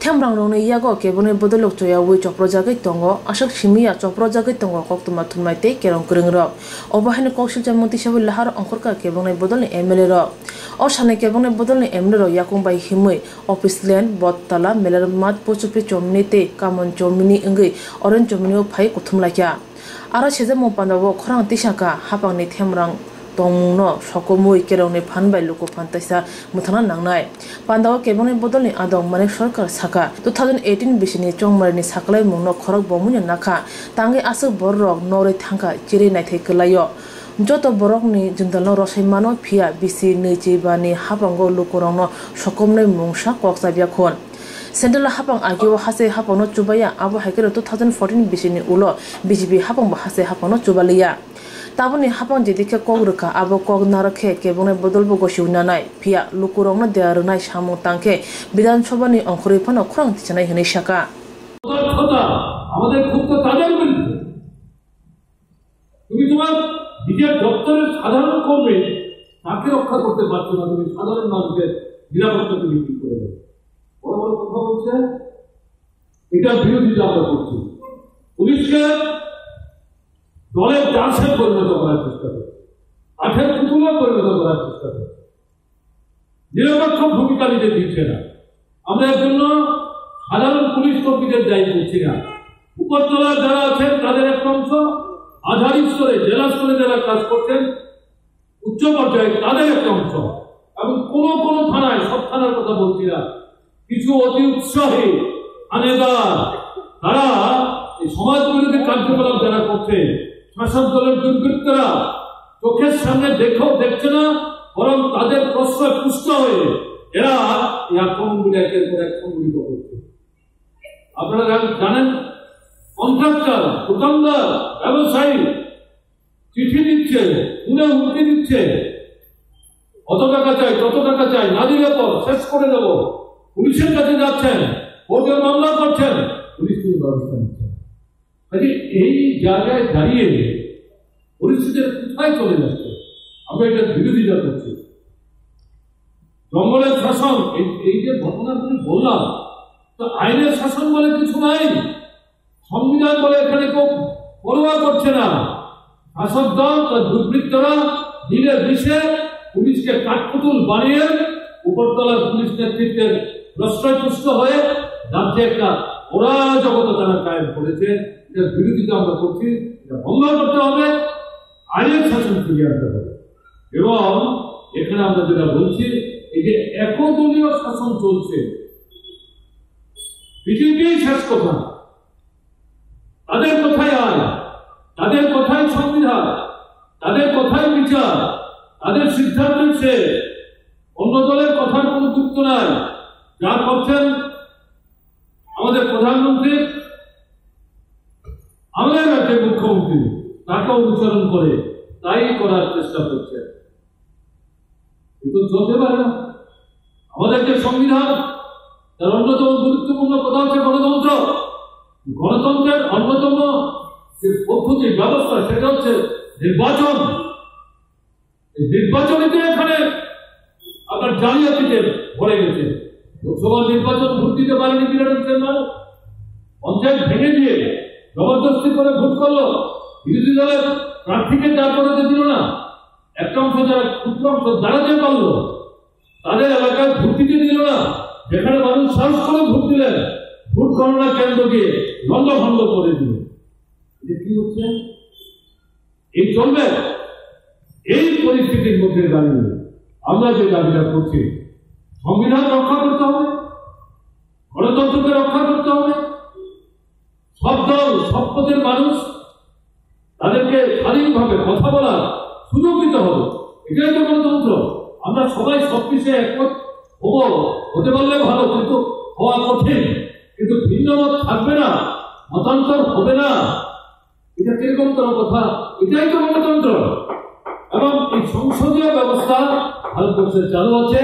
Temrang rong ni yago kebone bodolok to ya wi chopro jagai tongo asok simia chopro jagai tongo kok tuma thumai te kerong kring ro obahane koksil jamoti sabu lahar angkorka kebone bodol ni MLA ro o sane kebone bodol ni MLA ro yakung bai himui office land bottala melar mat pochupi chomni te kamon chomni ngai oren chomni o phai kuthum lakya ara cheze mo pandawo khorang tisaka hapang ni temrang tongno sokomui kerong ni phanbai luko phantaisa muthana nangnai pandaw kebone bodol ni adong mane sarkar saka 2018 bisini chongmar ni saklai mungno khorok bomunya nakha tangi asuk borok nore thangka chiri naithai kelayo joto borok ni jindalno rosai mano phia bisi neji bani hapango lukorongno sokomnai mungsa koksabya khon Sendela hapang agyo hase hapano chubaya abo haikero 2014 bisini ulo BJP hapang ba hase hapano chubaliya Tabuni hapang jidike kogrka abo kog narakhe kebone bodolbo gosiuna nai pia lukurongna dearunai samu tangke বিধান সভা ni অংখরে Fanon খরং তিছানাই হনে শাকা আমাদের খুব তো তাদের বিরুদ্ধে তুমি তোমার নিজের দপ্তরের সাধারণ কর্মী তাকে রক্ষা করতে পারছো না তুমি সাধারণ মানুষের নিরাপত্তা তুমি কি করে দেবে বড় বড় কথা বলছে এটা বিরোধিতা আমরা করছি পুলিশকে দলের চাষে পরিণত করার চেষ্টা করছে কাঠের পুতুলে পরিণত করার চেষ্টা করছে নিরপেক্ষ ভূমিকা নিতে দিচ্ছে না আমরা এর জন্য সাধারণ পুলিশ কর্মীদের দায়ী করছি না উপরতলার যারা আছেন তাদের একটা অংশ আধারিক স্তরে জেলা স্তরে যারা কাজ করছেন উচ্চ পর্যায়ে তাদের একটা অংশ এবং কোন থানায় সব থানার কথা বলছি না কিছু অতি উৎসাহী আনেদার তারা এই সমাজ বিরোধী কার্যকলাপ যারা করছে শাসক দলের দুর্বৃত্তরা চোখের সামনে দেখছে না বরং তাদের প্রশ্রয় পুষ্ট হয়ে এরা এই আক্রমণগুলি একের পর এক সংঘটিত করছে আপনারা জানেন কন্ট্রাক্টর দোকানদার ব্যবসায়ী চিঠি দিচ্ছে পুনে হুমকি দিচ্ছে অত টাকা চাই তত টাকা চাই না দিলে পর শেষ করে দেব পুলিশের কাছে যাচ্ছেন কোর্টে মামলা করছেন পুলিশ কোনো ব্যবস্থা নিচ্ছে এই জায়গায় দাঁড়িয়ে পরিস্থিতির কোথায় চলে যাচ্ছে আমরা এটা বিরোধিতা করছি জঙ্গলের শাসন এই যে ঘটনাগুলি বললাম তো আইনের শাসন বলে কিছু নাই সংবিধান বলে এখানে কেউ পরোয়া করছে না শাসক দল তার দুর্বৃত্তরা দিলে বিষে পুলিশকে কাঠপুতুল বানিয়ে উপরতলার পুলিশ নেতৃত্বের প্রশ্রয়পুষ্ট হয়ে রাজ্যে একটা অরাজকতা তারা কায়েম করেছে এটার বিরোধিতা আমরা করছি এটা বন্ধ করতে হবে আইনের শাসন ফিরিয়ে আনতে হবে এবং এখানে আমরা যেটা বলছি এই যে একদলীয় শাসন চলছে বিজেপি শেষ কথা তাদের কথাই আইন তাদের কথাই সংবিধান তাদের কথাই বিচার তাদের সিদ্ধান্ত সে অন্য দলের কথার কোনো যুক্ত নাই যা করছেন আমাদের প্রধানমন্ত্রী আমাদের রাজ্যের মুখ্যমন্ত্রী তাকে অনুসরণ করে তাই করার চেষ্টা করছে কিন্তু চলতে পারে না আমাদের যে সংবিধান তার অন্যতম গুরুত্বপূর্ণ কথা হচ্ছে গণতন্ত্র গণতন্ত্রের অন্যতম যে পদ্ধতি ব্যবস্থা সেটা হচ্ছে নির্বাচন এই নির্বাচনীতে এখানে আপনার জালিয়াতিতে ভরে গেছে লোকসভা নির্বাচন ভোট দিতে পারেনি বিরোধী মানুষ পঞ্চায়েত ভেঙে দিয়ে জবরদস্তি করে ভোট করলো বিরোধী দলের প্রার্থীকে দাঁড় করাতে দিল না একটা অংশ যারা ক্ষুদ্র অংশ দাঁড়াতে পারলো তাদের এলাকায় ভোট দিতে দিল না যেখানে মানুষ সাহস করে ভোট দিলেন ভোট গণনা কেন্দ্র দিয়ে লন্ডভন্ড করে দিল এটা কি হচ্ছে এই চলবে এই পরিস্থিতির মধ্যে দাঁড়িয়ে আমরা যে দাবিটা করছি সংবিধান রক্ষা করতে হবে গণতন্ত্রকে রক্ষা করতে হবে সব দল সব পদের মানুষ তাদেরকে স্বাধীনভাবে কথা বলার সুযোগ দিতে হবে এটাই তো গণতন্ত্র আমরা সবাই সবকিছু একমত হতে পারলে ভালো কিন্তু হওয়া কঠিন কিন্তু ভিন্ন মত থাকবে না মতান্তর হবে না এটা কিরকম কথা এটাই তো গণতন্ত্র এবং এই সংসদীয় ব্যবস্থা ভারতবর্ষে চালু আছে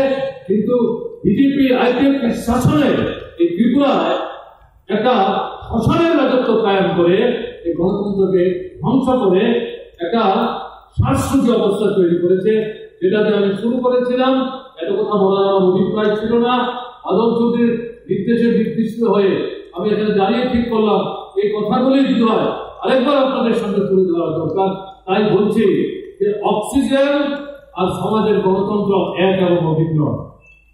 কিন্তু বিজেপি আইপিএফ শাসনে এই ত্রিপুরায় একটা শাসনের রাজত্ব কায়েম করে এই গণতন্ত্রকে ধ্বংস করে একটা শ্বাসরুদ্ধ অবস্থা তৈরি করেছে যেটাতে আমি শুরু করেছিলাম এত কথা বলার আমার অভিপ্রায় ছিল না আদম চৌধুরীর নির্দেশে নির্দিষ্ট হয়ে আমি এখানে দাঁড়িয়ে ঠিক করলাম এই কথাগুলি যদি হয় আরেকবার আপনাদের সামনে তুলে ধরা দরকার। তাই বলছি যে অক্সিজেন আর সমাজের গণতন্ত্র এক এবং অভিন্ন।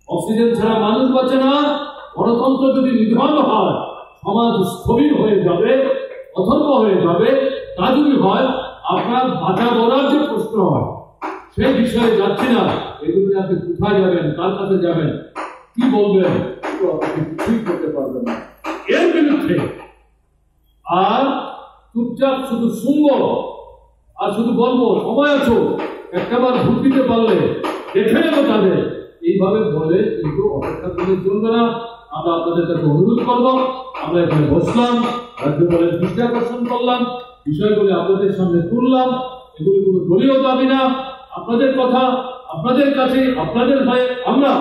অক্সিজেন ছাড়া মানুষ বাঁচে না। গণতন্ত্র যদি নিধন হয় সমাজ স্থবির হয়ে যাবে, অথর্ব হয়ে যাবে। তা যদি হয় আপনার বাঁচা বলার যে প্রশ্ন হয় সেই বিষয়ে যাচ্ছি না। এগুলো আপনি কোথায় যাবেন, কার কাছে যাবেন, কি বলবেন, আপনি কিছুই করতে পারবেন না এর বিরুদ্ধে। আর চুপচাপ শুধু শুনবো আর শুধু বলবো সময় আছো একটাবার ভোট দিতে পারলে দেখে নেবো তাদের, এইভাবে বলে কিন্তু অপেক্ষা করে চলবে না। আমরা আপনাদের কাছে অনুরোধ করবো, আমরা এখানে বসলাম, রাজ্যপালের দৃষ্টি আকর্ষণ করলাম, বিষয়গুলি আপনাদের সামনে তুললাম। এগুলি কোনো দলীয় দাবি না, আপনাদের কথা আপনাদের কাছে আপনাদের হয়ে আমরা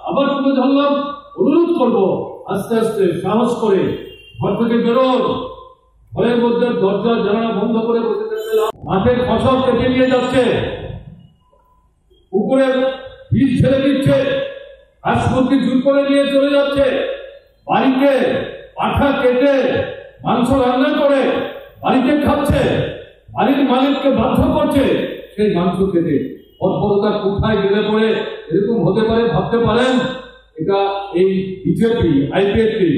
আবার তুলে ধরলাম। অনুরোধ করবো আস্তে আস্তে সাহস করে ঘর থেকে বেরোন। ঘরের মধ্যে দরজা জানালা বন্ধ করে বসে থাকতে মাঠের ফসল কেটে নিয়ে যাচ্ছে, পুকুরের বীজ ছেড়ে দিচ্ছে, হাঁস মুরগি জোর করে নিয়ে চলে যাচ্ছে, বাড়িতে পাঠা কেটে মাংস রান্না করে বাড়িতে খাচ্ছে, বাড়ির মালিককে বাধ্য করছে সেই মাংস খেতে। অর্পরতা কোথায় গেলে পরে এরকম হতে পারে ভাবতে পারেন? এটা এই বিজেপি আইপিএফটি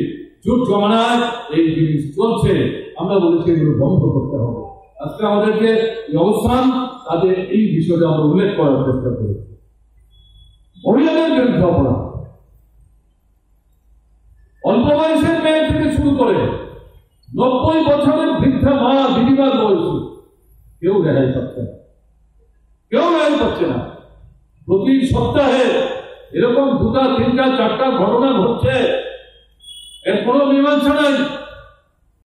যুগ জমানায় এই জিনিস চলছে। আমরা বলেছি এগুলো বন্ধ করতে হবে। আজকে আমাদেরকে এই অবস্থান তাদের এই বিষয়টা আমরা উল্লেখ করার চেষ্টা করেছি। মহিলাদের বিরুদ্ধে অপরাধ, অল্প বয়সের মেয়ে থেকে শুরু করে 90 বছরের বৃদ্ধা মা দিদিমার বয়সী কেউ রেহাই পাচ্ছে না, কেউ রেহাই পাচ্ছে না। প্রতি সপ্তাহে এরকম 2টা 3টা 4টা ঘটনা ঘটছে, এর কোনো মীমাংসা নাই।